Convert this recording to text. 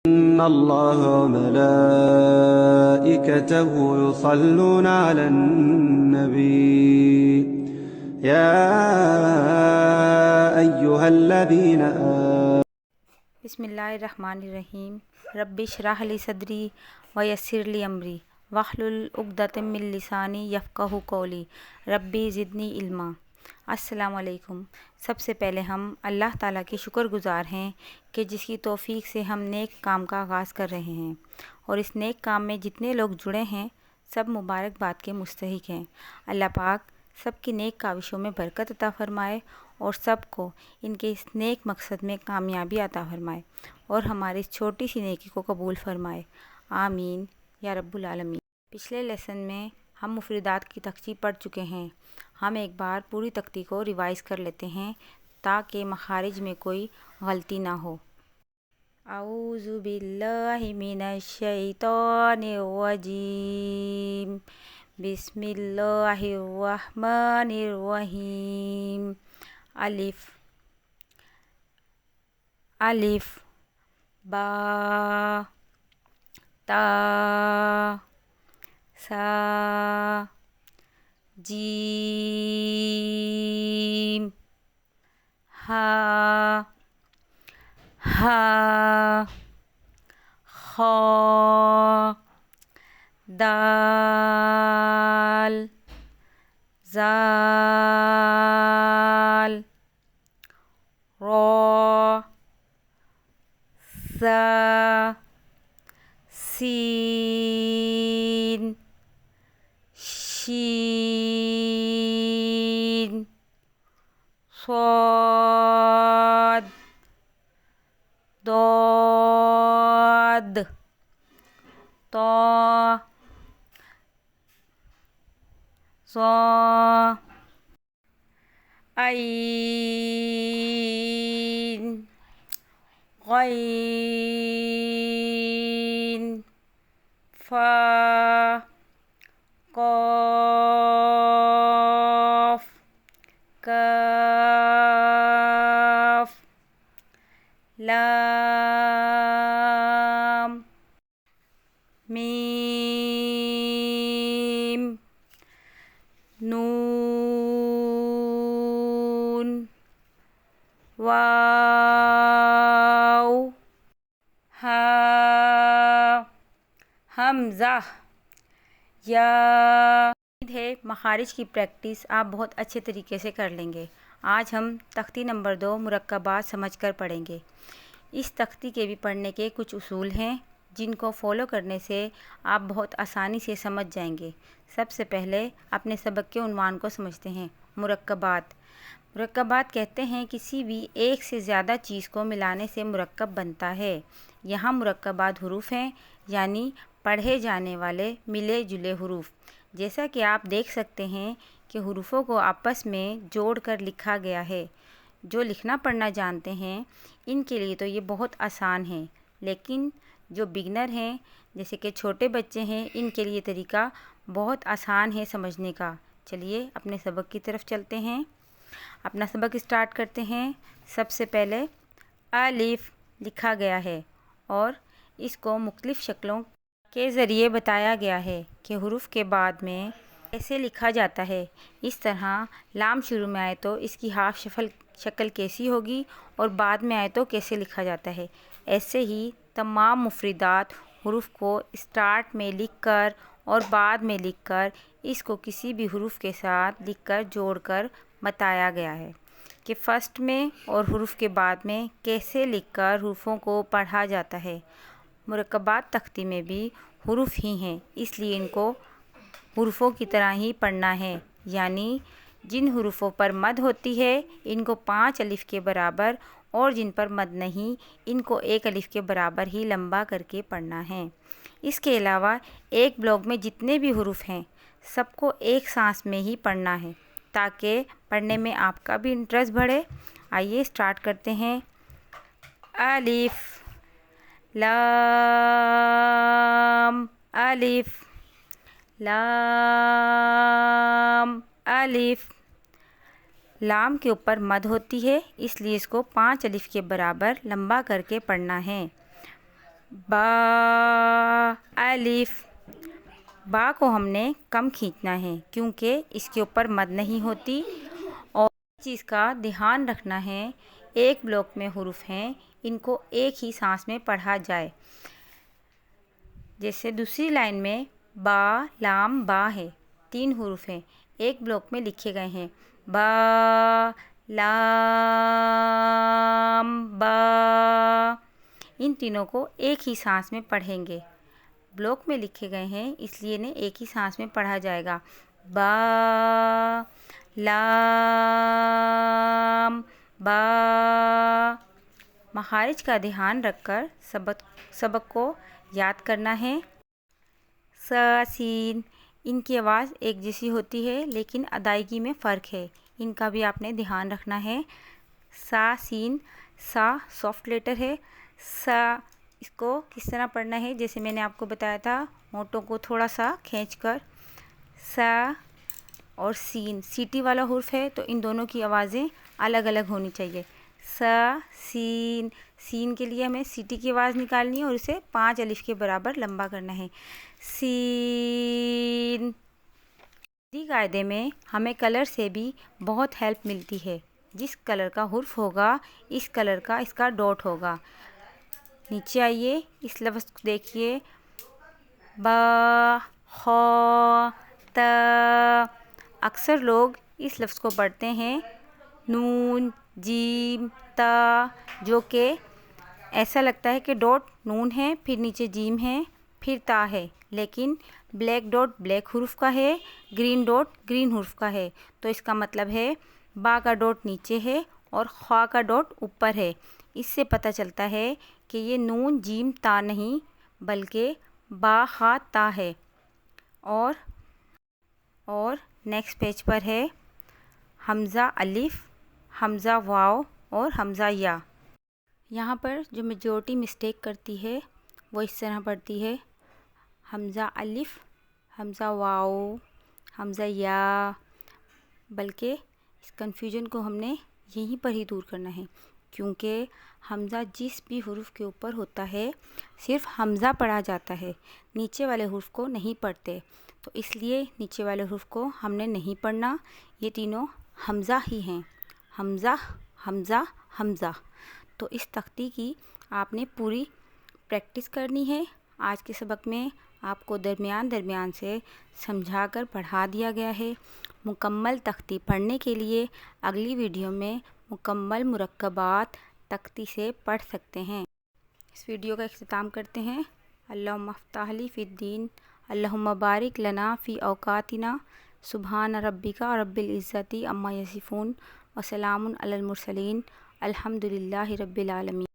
إن الله وملائكته يصلون على النبي يا أيها الذين بسم اللہ الرحمن الرحیم رب اشرح لی صدری ویسر لی امری واحلل عقدۃ من لسانی یفقہوا قولی ربی زدنی علما۔ السلام علیکم۔ سب سے پہلے ہم اللہ تعالیٰ کے شکر گزار ہیں کہ جس کی توفیق سے ہم نیک کام کا آغاز کر رہے ہیں، اور اس نیک کام میں جتنے لوگ جڑے ہیں سب مبارکباد کے مستحق ہیں۔ اللہ پاک سب کی نیک کاوشوں میں برکت عطا فرمائے اور سب کو ان کے اس نیک مقصد میں کامیابی عطا فرمائے، اور ہماری اس چھوٹی سی نیکی کو قبول فرمائے، آمین یا رب العالمین۔ پچھلے لیسن میں ہم مفردات کی تختی پڑھ چکے ہیں۔ ہم ایک بار پوری تختی کو ریوائز کر لیتے ہیں تاکہ مخارج میں کوئی غلطی نہ ہو۔ اعوذ باللہ من الشیطان الرجیم، بسم اللہ الرحمن الرحیم۔ الف الف با تا سا جیم ہا ہا خا دال زال را زا سین شین صاد ضاد طا ظا عین غین فا قاف کاف لام میم نون واو ہا حمزہ یا۔ امید ہے مخارج کی پریکٹس آپ بہت اچھے طریقے سے کر لیں گے۔ آج ہم تختی نمبر 2 مرکبات سمجھ کر پڑھیں گے۔ اس تختی کے بھی پڑھنے کے کچھ اصول ہیں جن کو فالو کرنے سے آپ بہت آسانی سے سمجھ جائیں گے۔ سب سے پہلے اپنے سبق کے عنوان کو سمجھتے ہیں۔ مرکبات۔ مرکبات کہتے ہیں کسی بھی ایک سے زیادہ چیز کو ملانے سے مرکب بنتا ہے۔ یہاں مرکبات حروف ہیں، یعنی پڑھے جانے والے ملے جلے حروف۔ جیسا کہ آپ دیکھ سکتے ہیں کہ حروفوں کو آپس میں جوڑ کر لکھا گیا ہے۔ جو لکھنا پڑھنا جانتے ہیں ان کے لیے تو یہ بہت آسان ہے، لیکن جو بگنر ہیں جیسے کہ چھوٹے بچے ہیں ان کے لیے طریقہ بہت آسان ہے سمجھنے کا۔ چلیے اپنے سبق کی طرف چلتے ہیں، اپنا سبق اسٹارٹ کرتے ہیں۔ سب سے پہلے الف لکھا گیا ہے اور اس کو مختلف شکلوں کے ذریعے بتایا گیا ہے کہ حروف کے بعد میں کیسے لکھا جاتا ہے۔ اس طرح لام شروع میں آئے تو اس کی ہاف شکل کیسی ہوگی اور بعد میں آئے تو کیسے لکھا جاتا ہے۔ ایسے ہی تمام مفردات حروف کو اسٹارٹ میں لکھ کر اور بعد میں لکھ کر اس کو کسی بھی حروف کے ساتھ لکھ کر جوڑ کر بتایا گیا ہے کہ فرسٹ میں اور حروف کے بعد میں کیسے لکھ کر حروفوں کو پڑھا جاتا ہے۔ مرکبات تختی میں بھی حروف ہی ہیں، اس لیے ان کو حروفوں کی طرح ہی پڑھنا ہے، یعنی جن حروفوں پر مد ہوتی ہے ان کو 5 الف کے برابر، اور جن پر مد نہیں ان کو 1 الف کے برابر ہی لمبا کر کے پڑھنا ہے۔ اس کے علاوہ ایک بلاک میں جتنے بھی حروف ہیں سب کو ایک سانس میں ہی پڑھنا ہے تاکہ پڑھنے میں آپ کا بھی انٹرسٹ بڑھے۔ آئیے اسٹارٹ کرتے ہیں۔ الف لام الف لام الف۔ لام کے اوپر مد ہوتی ہے اس لیے اس کو 5 الف کے برابر لمبا کر کے پڑھنا ہے۔ با الف. با کو ہم نے کم کھینچنا ہے کیونکہ اس کے اوپر مد نہیں ہوتی. اور اس چیز کا دھیان رکھنا ہے ایک بلاک میں حروف ہیں ان کو ایک ہی سانس میں پڑھا جائے. جیسے دوسری لائن میں با لام با ہے, 3 حروف ہیں ایک بلاک میں لکھے گئے ہیں. با لام با, ان تینوں کو ایک ہی سانس میں پڑھیں گے. بلاک میں لکھے گئے ہیں اس لیے انہیں ایک ہی سانس میں پڑھا جائے گا. با لام با. مخارج کا دھیان رکھ کر سبق کو یاد کرنا ہے. س سین, ان کی آواز ایک جیسی ہوتی ہے لیکن ادائیگی میں فرق ہے, ان کا بھی آپ نے دھیان رکھنا ہے. سا سین, سا سافٹ لیٹر ہے. سا اس کو کس طرح پڑھنا ہے جیسے میں نے آپ کو بتایا تھا, ہونٹوں کو تھوڑا سا کھینچ کر. سا اور سین سیٹی والا حرف ہے تو ان دونوں کی آوازیں الگ الگ ہونی چاہیے. سا سین, سین کے لیے ہمیں سیٹی کی آواز نکالنی ہے اور اسے 5 الف کے برابر لمبا کرنا ہے. سین. ہندی قاعدے میں ہمیں کلر سے بھی بہت ہیلپ ملتی ہے. جس کلر کا حرف ہوگا اس کلر کا اس کا ڈاٹ ہوگا. نیچے آئیے, اس لفظ کو دیکھیے, با خا تا. اکثر لوگ اس لفظ کو پڑھتے ہیں نون جیم تا, جو کہ ایسا لگتا ہے کہ ڈاٹ نون ہے پھر نیچے جیم ہے پھر تا ہے, لیکن بلیک ڈاٹ بلیک حرف کا ہے, گرین ڈاٹ گرین حرف کا ہے. تو اس کا مطلب ہے با کا ڈاٹ نیچے ہے اور خا کا ڈاٹ اوپر ہے. اس سے پتہ چلتا ہے کہ یہ نون جیم تا نہیں بلکہ با خا تا ہے. اور نیکسٹ پیج پر ہے حمزہ الف, حمزہ واو اور حمزہ یا. یہاں پر جو میجورٹی مسٹیک کرتی ہے وہ اس طرح پڑھتی ہے حمزہ الف, حمزہ واو, حمزہ یا. بلکہ اس کنفیوژن کو ہم نے یہیں پر ہی دور کرنا ہے کیونکہ حمزہ جس بھی حرف کے اوپر ہوتا ہے صرف حمزہ پڑھا جاتا ہے, نیچے والے حرف کو نہیں پڑھتے. تو اس لیے نیچے والے حرف کو ہم نے نہیں پڑھنا, یہ تینوں حمزہ ہی ہیں, حمزہ حمزہ حمزہ. تو اس تختی کی آپ نے پوری پریکٹس کرنی ہے. آج کے سبق میں آپ کو درمیان سے سمجھا کر پڑھا دیا گیا ہے. مکمل تختی پڑھنے کے لیے اگلی ویڈیو میں مکمل مرکبات تختی سے پڑھ سکتے ہیں. اس ویڈیو کا اختتام کرتے ہیں. اللہم افتح لی فی الدین, اللہم بارک لنا فی اوقاتنا, سبحان ربک رب العزت عما یصفون, وسلام علی المرسلین, الحمد للہ رب العالمین.